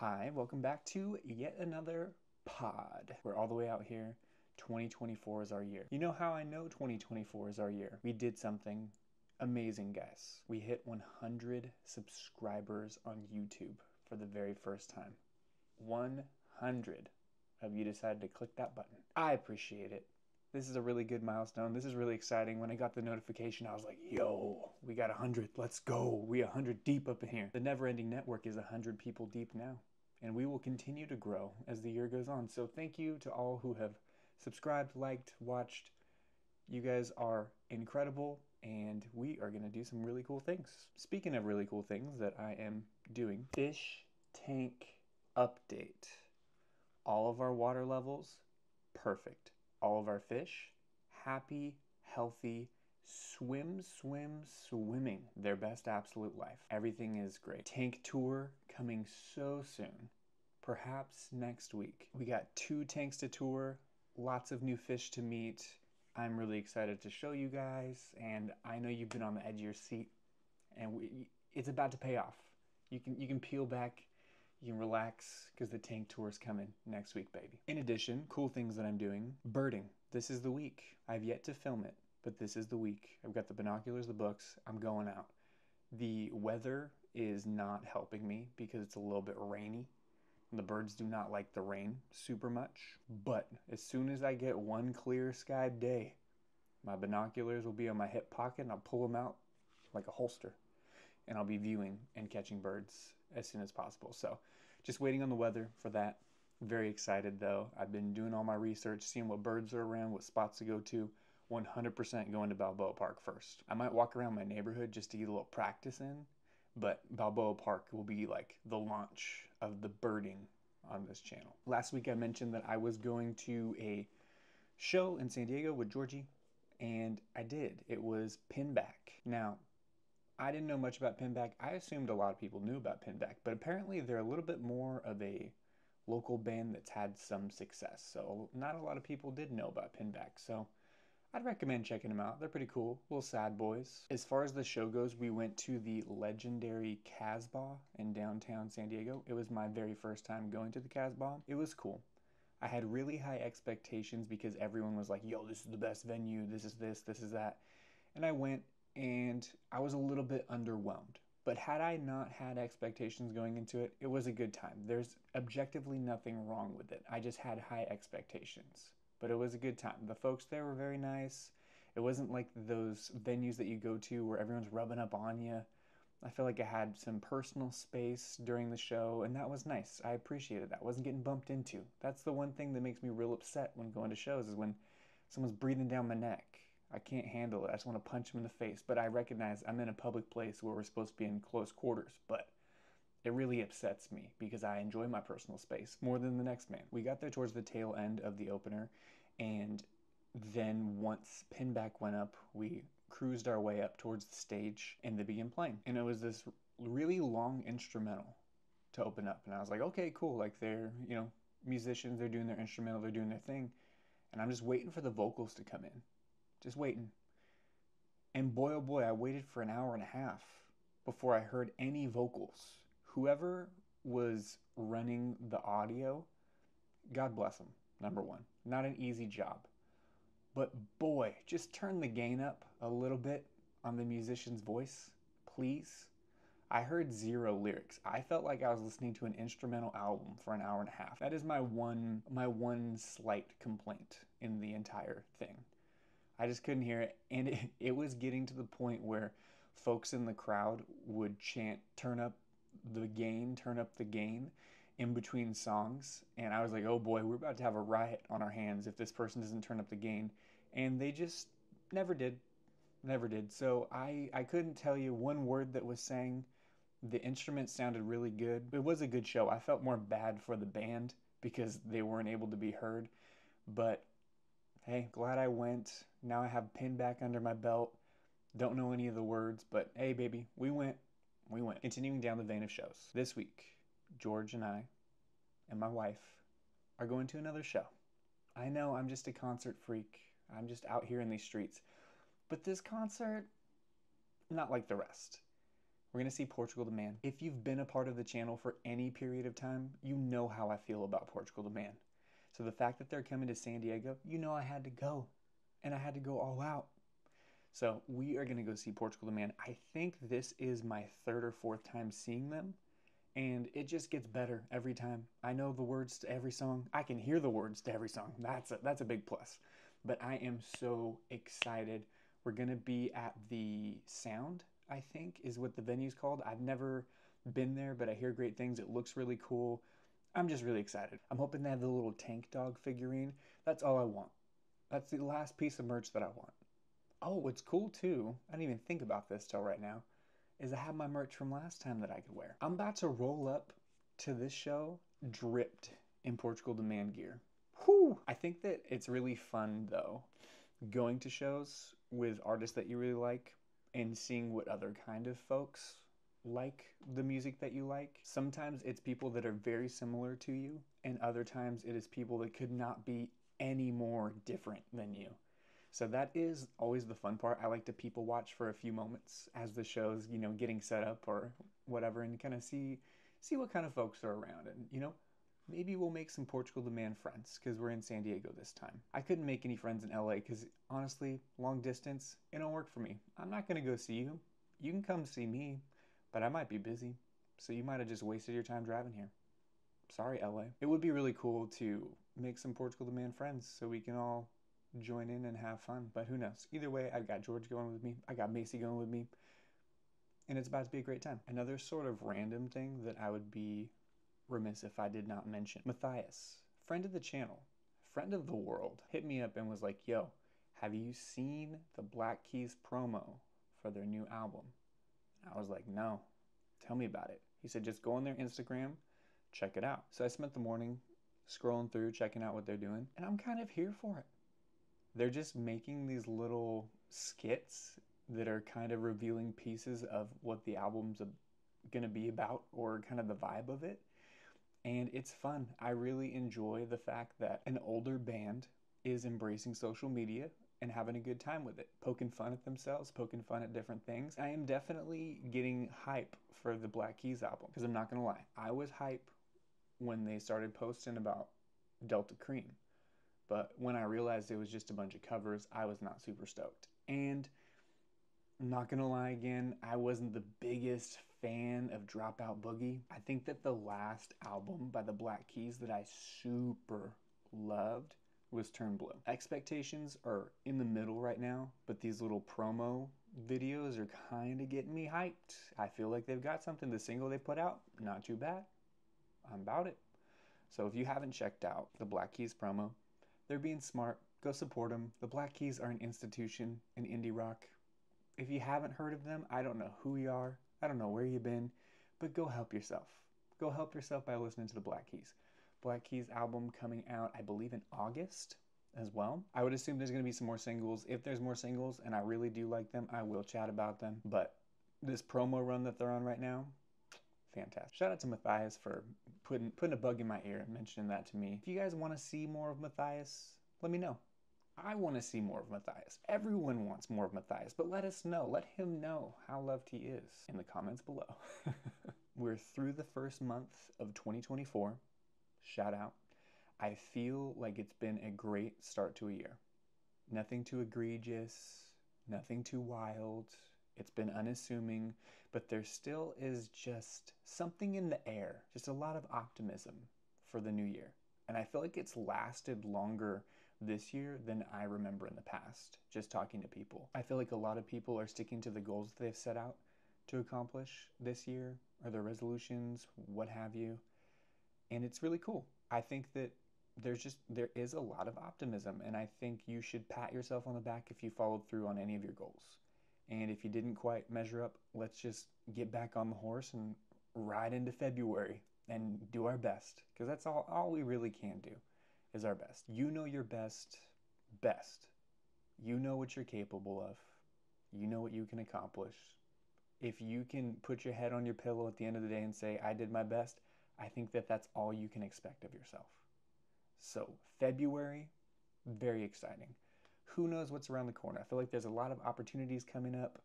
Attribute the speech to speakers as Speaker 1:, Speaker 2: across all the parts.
Speaker 1: Hi, welcome back to yet another pod. We're all the way out here. 2024 is our year. You know how I know 2024 is our year? We did something amazing, guys. We hit 100 subscribers on YouTube for the very first time. 100 of you decided to click that button. I appreciate it. This is a really good milestone. This is really exciting. When I got the notification, I was like, yo, we got 100. Let's go. We 100 deep up in here. The Never Ending Network is 100 people deep now, and we will continue to grow as the year goes on. So thank you to all who have subscribed, liked, watched. You guys are incredible, and we are going to do some really cool things. Speaking of really cool things that I am doing, fish tank update. All of our water levels, perfect. All of our fish, happy, healthy, swimming their best absolute life. Everything is great. Tank tour coming so soon, perhaps next week. We got 2 tanks to tour, lots of new fish to meet. I'm really excited to show you guys, and I know you've been on the edge of your seat, and it's about to pay off. You can peel back. You can relax because the tank tour is coming next week, baby. In addition, cool things that I'm doing. Birding. This is the week. I've yet to film it, but this is the week. I've got the binoculars, the books. I'm going out. The weather is not helping me because it's a little bit rainy. The birds do not like the rain super much. But as soon as I get one clear sky day, my binoculars will be on my hip pocket and I'll pull them out like a holster. And I'll be viewing and catching birds as soon as possible. So just waiting on the weather for that. Very excited though. I've been doing all my research, seeing what birds are around, what spots to go to. 100% going to Balboa Park first. I might walk around my neighborhood just to get a little practice in, but Balboa Park will be like the launch of the birding on this channel. Last week I mentioned that I was going to a show in San Diego with Georgie, and I did. It was Pinback. Now, I didn't know much about Pinback. I assumed a lot of people knew about Pinback, but apparently they're a little bit more of a local band that's had some success. So not a lot of people did know about Pinback. So I'd recommend checking them out. They're pretty cool. Little sad boys. As far as the show goes, we went to the legendary Casbah in downtown San Diego. It was my very first time going to the Casbah. It was cool. I had really high expectations because everyone was like, yo, this is the best venue. This is that. And I went, and I was a little bit underwhelmed. But had I not had expectations going into it, it was a good time. There's objectively nothing wrong with it. I just had high expectations. But it was a good time. The folks there were very nice. It wasn't like those venues that you go to where everyone's rubbing up on you. I feel like I had some personal space during the show, and that was nice. I appreciated that. I wasn't getting bumped into. That's the one thing that makes me real upset when going to shows, is when someone's breathing down my neck. I can't handle it. I just want to punch them in the face. But I recognize I'm in a public place where we're supposed to be in close quarters. But it really upsets me because I enjoy my personal space more than the next man. We got there towards the tail end of the opener, and then once Pinback went up, we cruised our way up towards the stage and they began playing. And it was this really long instrumental to open up. And I was like, okay, cool. Like they're, musicians, they're doing their instrumental, they're doing their thing. And I'm just waiting for the vocals to come in. Just waiting. And boy, oh boy, I waited for an hour and a half before I heard any vocals. Whoever was running the audio, God bless them, number one. Not an easy job. But boy, just turn the gain up a little bit on the musician's voice, please. I heard 0 lyrics. I felt like I was listening to an instrumental album for an hour and a half. That is my one slight complaint in the entire thing. I just couldn't hear it, and it was getting to the point where folks in the crowd would chant, turn up the gain in between songs, and I was like, oh boy, we're about to have a riot on our hands if this person doesn't turn up the gain, and they just never did. So I couldn't tell you one word that was sang. The instrument sounded really good. It was a good show. I felt more bad for the band because they weren't able to be heard, but hey, glad I went. Now I have Pinback under my belt. Don't know any of the words, but hey, baby, we went. Continuing down the vein of shows. This week, George and I and my wife are going to another show. I know I'm just a concert freak. I'm just out here in these streets. But this concert, not like the rest. We're going to see Portugal the Man. If you've been a part of the channel for any period of time, you know how I feel about Portugal the Man. So the fact that they're coming to San Diego, you know I had to go. And I had to go all out. So we are going to go see Portugal the Man. I think this is my third or fourth time seeing them. And it just gets better every time. I know the words to every song. I can hear the words to every song. That's a big plus. But I am so excited. We're going to be at the Sound, I think, is what the venue's called. I've never been there, but I hear great things. It looks really cool. I'm just really excited. I'm hoping they have the little tank dog figurine. That's all I want. That's the last piece of merch that I want. Oh, what's cool too, I didn't even think about this till right now, is I have my merch from last time that I could wear. I'm about to roll up to this show dripped in Portugal the Man gear. Whew! I think that it's really fun though, going to shows with artists that you really like and seeing what other kind of folks like the music that you like. Sometimes it's people that are very similar to you, and other times it is people that could not be any more different than you. So that is always the fun part. I like to people watch for a few moments as the show's, getting set up or whatever, and kind of see what kind of folks are around. And, maybe we'll make some Portugal the Man friends because we're in San Diego this time. I couldn't make any friends in LA because honestly, long distance, it don't work for me. I'm not going to go see you. You can come see me, but I might be busy. So you might have just wasted your time driving here. Sorry, LA. It would be really cool to make some Portugal the Man friends so we can all join in and have fun, but who knows? Either way, I've got George going with me, I got Macy going with me, and it's about to be a great time. Another sort of random thing that I would be remiss if I did not mention. Matthias, friend of the channel, friend of the world, hit me up and was like, yo, have you seen the Black Keys promo for their new album? And I was like, no, tell me about it. He said, just go on their Instagram, check it out. So I spent the morning scrolling through, checking out what they're doing, and I'm kind of here for it. They're just making these little skits that are kind of revealing pieces of what the album's going to be about or kind of the vibe of it. And it's fun. I really enjoy the fact that an older band is embracing social media and having a good time with it, poking fun at themselves, poking fun at different things. I am definitely getting hype for the Black Keys album because I'm not going to lie. I was hype when they started posting about Delta Cream. But when I realized it was just a bunch of covers, I was not super stoked. And I'm not gonna lie again, I wasn't the biggest fan of Dropout Boogie. I think that the last album by the Black Keys that I super loved was Turn Blue. Expectations are in the middle right now, but these little promo videos are kind of getting me hyped. I feel like they've got something. The single they put out, not too bad. I'm about it. So if you haven't checked out the Black Keys promo, they're being smart. Go support them. The Black Keys are an institution in indie rock. If you haven't heard of them, I don't know who you are. I don't know where you've been, but go help yourself. Go help yourself by listening to the Black Keys. Black Keys album coming out, I believe, in August as well. I would assume there's going to be some more singles. If there's more singles and I really do like them, I will chat about them. But this promo run that they're on right now, fantastic. Shout out to Matthias for putting a bug in my ear and mentioning that to me. If you guys want to see more of Matthias, let me know. I want to see more of Matthias. Everyone wants more of Matthias, but let us know. Let him know how loved he is in the comments below. We're through the first month of 2024. Shout out. I feel like it's been a great start to a year. Nothing too egregious, nothing too wild. It's been unassuming, but there still is just something in the air, just a lot of optimism for the new year. And I feel like it's lasted longer this year than I remember in the past, just talking to people. I feel like a lot of people are sticking to the goals that they've set out to accomplish this year, or their resolutions, what have you. And it's really cool. I think that there is a lot of optimism, and I think you should pat yourself on the back if you followed through on any of your goals. And if you didn't quite measure up, let's just get back on the horse and ride into February and do our best. Because that's all we really can do is our best. You know your best. You know what you're capable of. You know what you can accomplish. If you can put your head on your pillow at the end of the day and say, I did my best, I think that that's all you can expect of yourself. So February, very exciting. Who knows what's around the corner? I feel like there's a lot of opportunities coming up.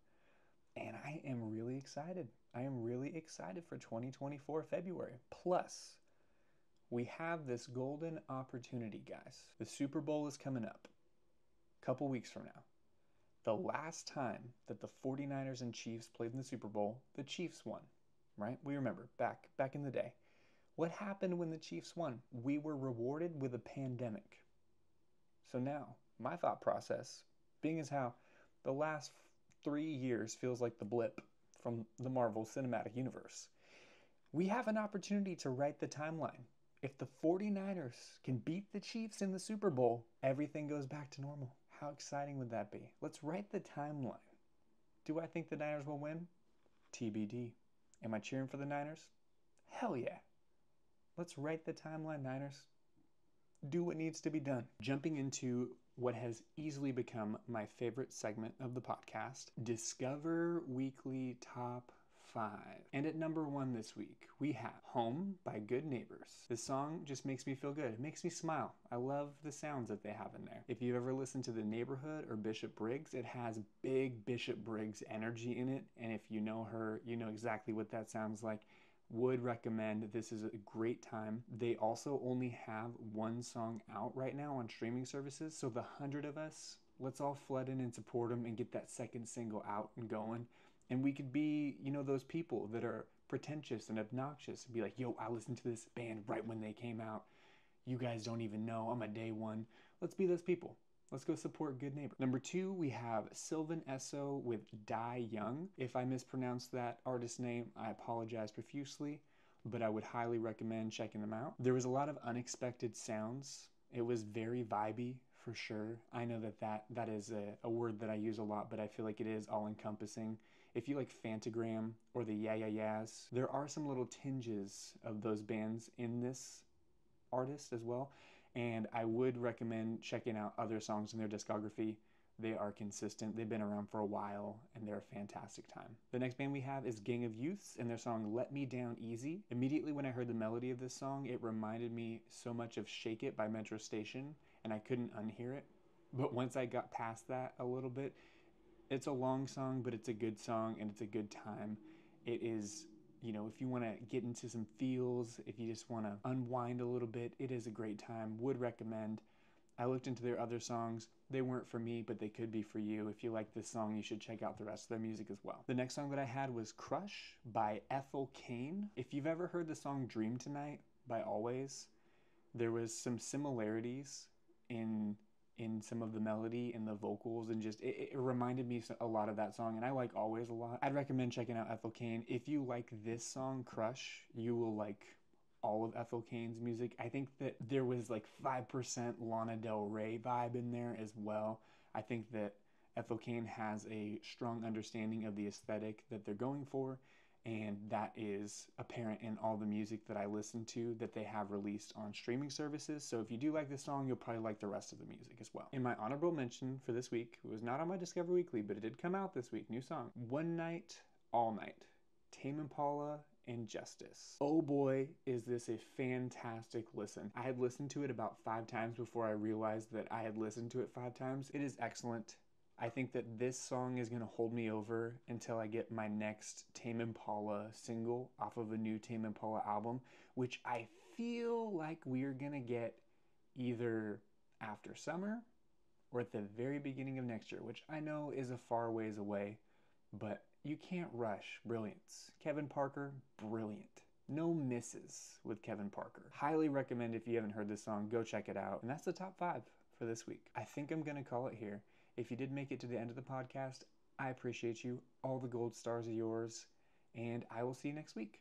Speaker 1: And I am really excited. I am really excited for 2024 February. Plus, we have this golden opportunity, guys. The Super Bowl is coming up a couple weeks from now. The last time that the 49ers and Chiefs played in the Super Bowl, the Chiefs won, right? We remember back in the day. What happened when the Chiefs won? We were rewarded with a pandemic. So now, my thought process, being as how the last 3 years feels like the blip from the Marvel Cinematic Universe, we have an opportunity to write the timeline. If the 49ers can beat the Chiefs in the Super Bowl, everything goes back to normal. How exciting would that be? Let's write the timeline. Do I think the Niners will win? TBD. Am I cheering for the Niners? Hell yeah. Let's write the timeline, Niners. Do what needs to be done. Jumping into what has easily become my favorite segment of the podcast, Discover Weekly Top 5. And at number 1 this week, we have Home by Good Neighbors. This song just makes me feel good. It makes me smile. I love the sounds that they have in there. If you've ever listened to The Neighborhood or Bishop Briggs, it has big Bishop Briggs energy in it. And if you know her, you know exactly what that sounds like. Would recommend. This is a great time. They also only have 1 song out right now on streaming services. So the 100 of us, let's all flood in and support them and get that second single out and going. And we could be, those people that are pretentious and obnoxious and be like, yo, I listened to this band right when they came out. You guys don't even know. I'm a day one. Let's be those people. Let's go support Good Neighbor. Number 2, we have Sylvan Esso with Die Young. If I mispronounced that artist's name, I apologize profusely, but I would highly recommend checking them out. There was a lot of unexpected sounds. It was very vibey for sure. I know that is a word that I use a lot, but I feel like it is all-encompassing. If you like Fantagram or the Yeah Yeah Yeahs, there are some little tinges of those bands in this artist as well. And I would recommend checking out other songs in their discography. They are consistent. They've been around for a while, and they're a fantastic time. The next band we have is Gang of Youths and their song Let Me Down Easy. Immediately when I heard the melody of this song, it reminded me so much of Shake It by Metro Station, and I couldn't unhear it. But once I got past that a little bit, it's a long song, but it's a good song, and it's a good time. It is, if you want to get into some feels, if you just want to unwind a little bit, it is a great time. Would recommend. I looked into their other songs. They weren't for me, but they could be for you. If you like this song, you should check out the rest of their music as well. The next song that I had was Crush by Ethel, Cain. If you've ever heard the song Dream Tonight by Always, there was some similarities in some of the melody and the vocals, and just it reminded me a lot of that song, and I like Always a lot. I'd recommend checking out Ethel Cain. If you like this song, Crush, you will like all of Ethel Cain's music. I think that there was like 5% Lana Del Rey vibe in there as well. I think that Ethel Cain has a strong understanding of the aesthetic that they're going for, and that is apparent in all the music that I listen to that they have released on streaming services. So if you do like this song, you'll probably like the rest of the music as well. In my honorable mention for this week, it was not on my Discover Weekly, but it did come out this week, new song. One Night, All Night, Tame Impala and Justice. Oh boy, is this a fantastic listen. I had listened to it about 5 times before I realized that I had listened to it 5 times. It is excellent. I think that this song is going to hold me over until I get my next Tame Impala single off of a new Tame Impala album, which I feel like we're going to get either after summer or at the very beginning of next year, which I know is a far ways away, but you can't rush brilliance. Kevin Parker, brilliant. No misses with Kevin Parker. Highly recommend. If you haven't heard this song, go check it out. And that's the top 5 for this week. I think I'm going to call it here. If you did make it to the end of the podcast, I appreciate you. All the gold stars are yours, and I will see you next week.